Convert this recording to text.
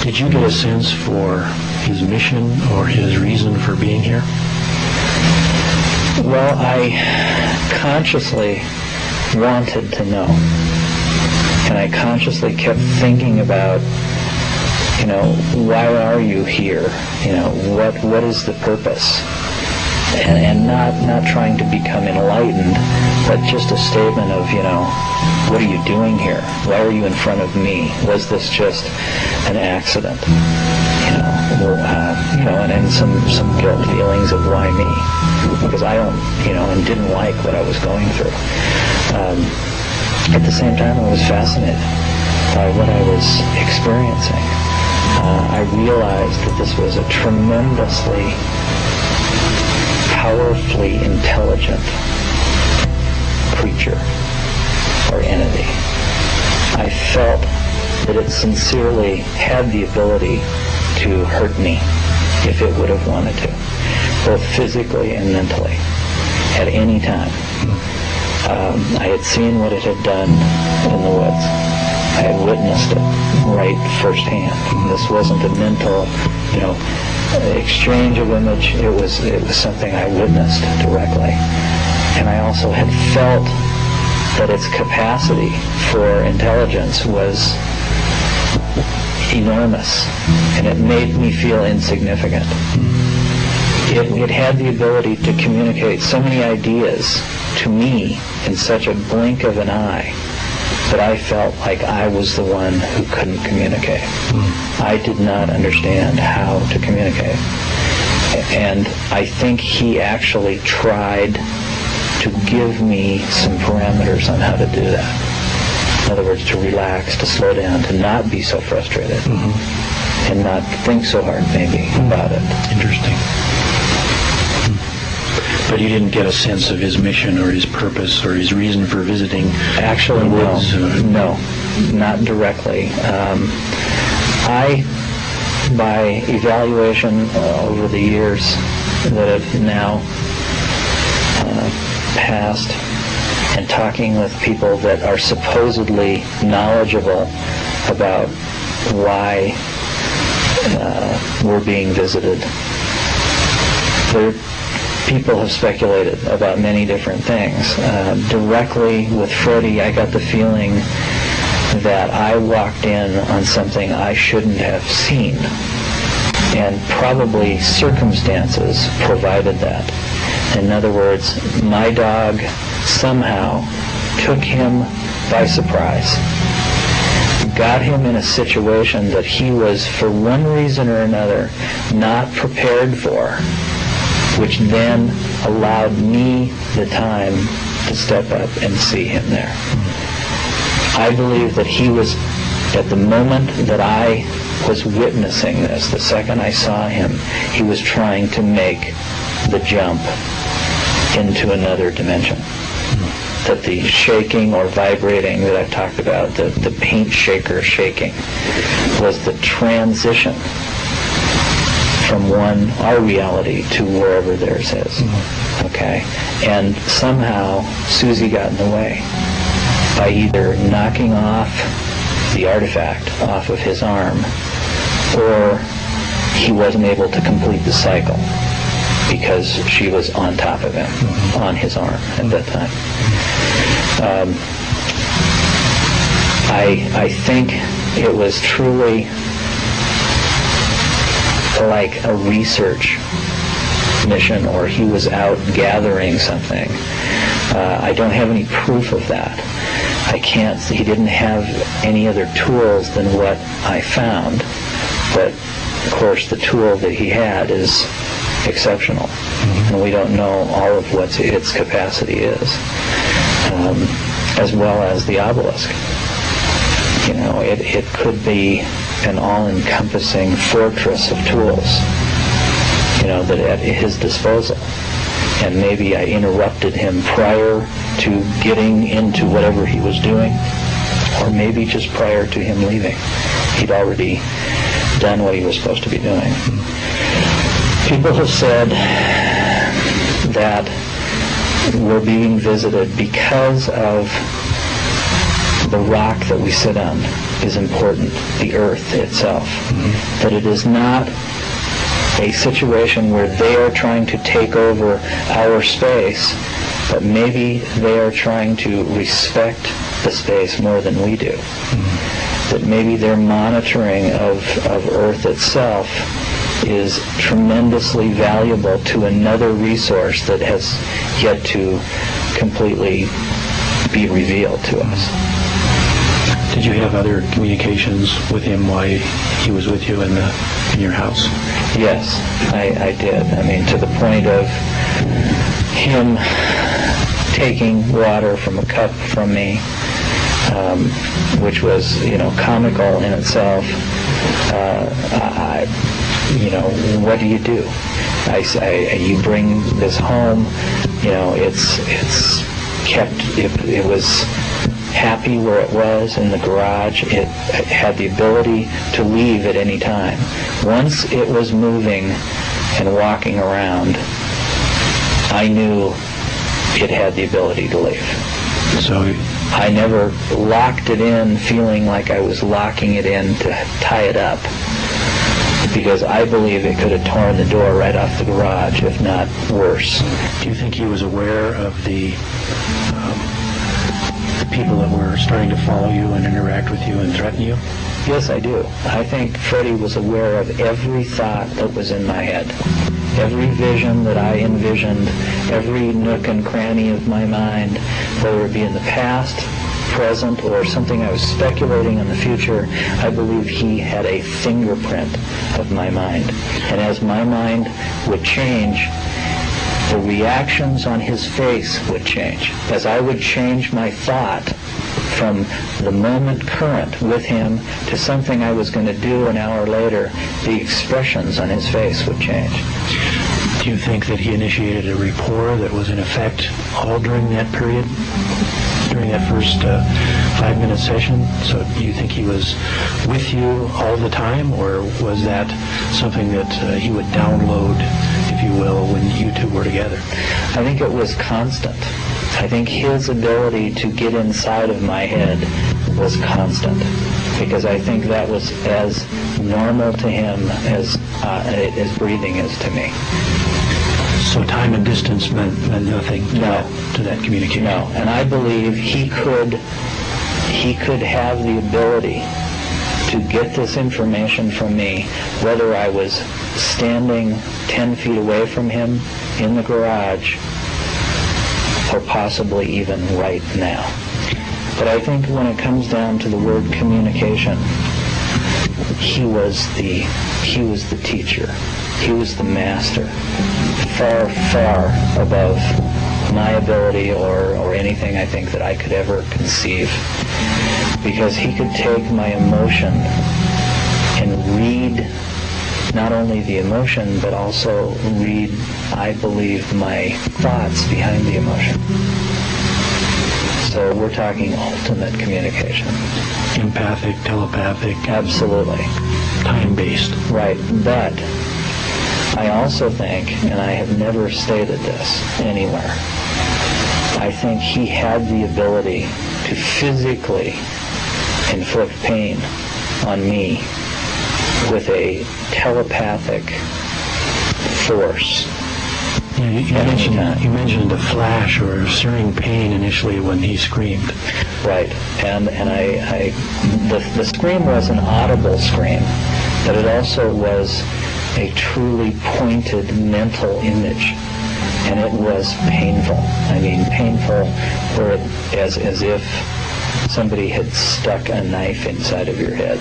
Did you get a sense for his mission or his reason for being here? Well, I consciously wanted to know. And I consciously kept thinking about, why are you here? What is the purpose? And not trying to become enlightened, but just a statement of, what are you doing here? Why are you in front of me? Was this just an accident? And some guilt feelings of why me? Because I don't, and didn't like what I was going through. At the same time, I was fascinated by what I was experiencing. I realized that this was a tremendously, powerfully intelligent creature or entity. I felt that it sincerely had the ability to hurt me if it would have wanted to, both physically and mentally, at any time. I had seen what it had done in the woods. I had witnessed it right firsthand. This wasn't a mental, exchange of image. It was something I witnessed directly. And I also had felt that its capacity for intelligence was enormous, and it made me feel insignificant. It had the ability to communicate so many ideas to me in such a blink of an eye that I felt like I was the one who couldn't communicate. I did not understand how to communicate. And I think he actually tried to give me some parameters on how to do that. In other words, to relax, to slow down, to not be so frustrated, and not think so hard, maybe, about it. Interesting. But you didn't get a sense of his mission or his purpose or his reason for visiting? Actually, no, not directly. By evaluation over the years that have now passed, and talking with people that are supposedly knowledgeable about why we're being visited, people have speculated about many different things. Directly with Freddie, I got the feeling that I walked in on something I shouldn't have seen, and probably circumstances provided that. In other words, my dog somehow took him by surprise, got him in a situation that he was, for one reason or another, not prepared for, which then allowed me the time to step up and see him there. I believe that he was, at the moment that I was witnessing this, the second I saw him, he was trying to make the jump into another dimension. That the shaking or vibrating that I've talked about, the paint shaker shaking, was the transition from our reality to wherever theirs is. Okay? And somehow Susie got in the way by either knocking off the artifact off of his arm, or he wasn't able to complete the cycle because she was on top of him, on his arm at that time. I think it was truly like a research mission, or he was out gathering something. I don't have any proof of that. He didn't have any other tools than what I found, but of course the tool that he had is exceptional, and we don't know all of what its capacity is, as well as the obelisk. It could be an all-encompassing fortress of tools, that at his disposal. And maybe I interrupted him prior to getting into whatever he was doing, or maybe just prior to him leaving. He'd already done what he was supposed to be doing. People have said that we're being visited because of the rock that we sit on is important, the earth itself. That it is not a situation where they are trying to take over our space, but maybe they are trying to respect the space more than we do. That maybe their monitoring of Earth itself is tremendously valuable to another resource that has yet to completely be revealed to us. Did you have other communications with him while he was with you in your house? Yes, I did. I mean, to the point of him taking water from a cup from me, which was, comical in itself. What do you do? I say, you bring this home. It's kept. It was happy where it was in the garage. It had the ability to leave at any time. Once it was moving and walking around, I knew it had the ability to leave. So I never locked it in feeling like I was locking it in to tie it up, because I believe it could have torn the door right off the garage, if not worse. do you think he was aware of the people that were starting to follow you and interact with you and threaten you? Yes, I do. I think Freddie was aware of every thought that was in my head, every vision that I envisioned, every nook and cranny of my mind, whether it be in the past, present, or something I was speculating in the future. I believe he had a fingerprint of my mind. And as my mind would change, the reactions on his face would change. As I would change my thought from the moment current with him to something I was going to do an hour later, the expressions on his face would change. Do you think that he initiated a rapport that was in effect all during that period? During that first 5-minute session? So do you think he was with you all the time, or was that something that he would download, if you will, when you two were together? I think it was constant. I think his ability to get inside of my head was constant, because I think that was as normal to him as breathing is to me. So time and distance meant nothing to that communication? No, and I believe he could have the ability to get this information from me, whether I was standing 10 feet away from him in the garage, or possibly even right now. But I think when it comes down to the word communication, he was the teacher. He was the master, far, far above my ability or anything I think that I could ever conceive, because he could take my emotion and read not only the emotion, but also read, I believe, my thoughts behind the emotion. So we're talking ultimate communication. Empathic, telepathic. Absolutely. Time-based. Right, but I also think, and I have never stated this anywhere, I think he had the ability to physically inflict pain on me with a telepathic force. You mentioned a flash or a searing pain initially when he screamed. Right, and the scream was an audible scream, but it also was a truly pointed mental image, and it was painful. I mean, painful, where as if somebody had stuck a knife inside of your head.